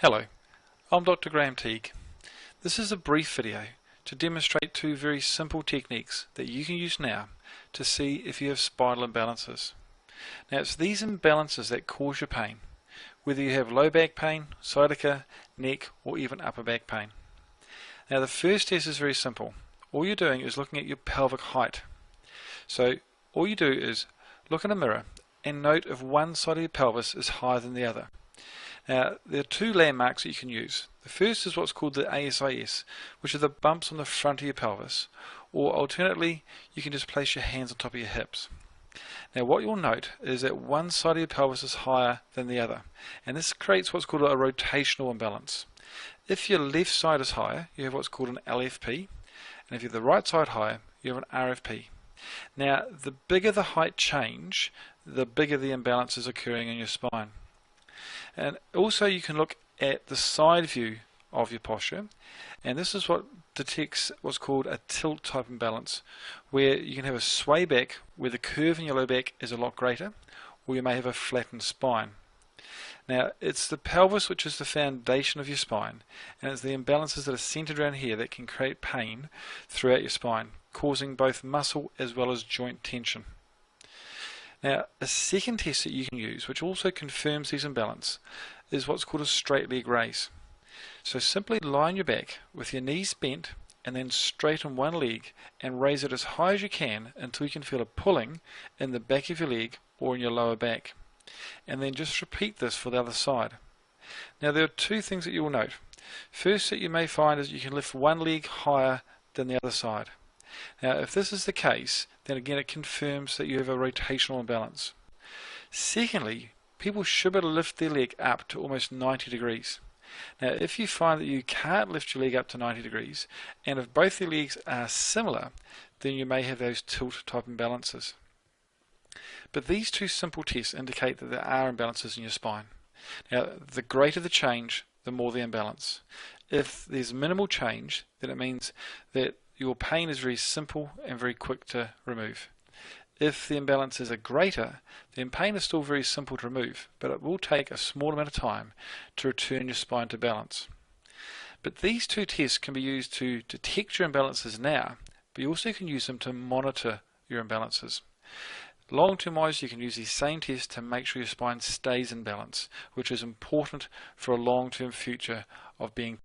Hello, I'm Dr. Graham Teague. This is a brief video to demonstrate two very simple techniques that you can use now to see if you have spinal imbalances. Now it's these imbalances that cause your pain, whether you have low back pain, sciatica, neck or even upper back pain. Now the first test is very simple. All you're doing is looking at your pelvic height. So all you do is look in a mirror and note if one side of your pelvis is higher than the other. Now, there are two landmarks that you can use. The first is what's called the ASIS, which are the bumps on the front of your pelvis, or alternately, you can just place your hands on top of your hips. Now, what you'll note is that one side of your pelvis is higher than the other, and this creates what's called a rotational imbalance. If your left side is higher, you have what's called an LFP, and if you have the right side higher, you have an RFP. Now, the bigger the height change, the bigger the imbalance is occurring in your spine. And also you can look at the side view of your posture, and this is what detects what's called a tilt type imbalance, where you can have a sway back where the curve in your low back is a lot greater, or you may have a flattened spine. Now it's the pelvis which is the foundation of your spine, and it's the imbalances that are centered around here that can create pain throughout your spine, causing both muscle as well as joint tension. Now, a second test that you can use, which also confirms these imbalances, is what's called a straight leg raise. So simply lie on your back with your knees bent and then straighten one leg and raise it as high as you can until you can feel a pulling in the back of your leg or in your lower back. And then just repeat this for the other side. Now there are two things that you will note. First that you may find is you can lift one leg higher than the other side. Now if this is the case, then again it confirms that you have a rotational imbalance. Secondly, people should be able to lift their leg up to almost 90 degrees. Now if you find that you can't lift your leg up to 90 degrees, and if both your legs are similar, then you may have those tilt type imbalances. But these two simple tests indicate that there are imbalances in your spine. Now the greater the change, the more the imbalance. If there's minimal change, then it means that your pain is very simple and very quick to remove. If the imbalances are greater, then pain is still very simple to remove, but it will take a small amount of time to return your spine to balance. But these two tests can be used to detect your imbalances now, but you also can use them to monitor your imbalances. Long-term wise, you can use these same tests to make sure your spine stays in balance, which is important for a long-term future of being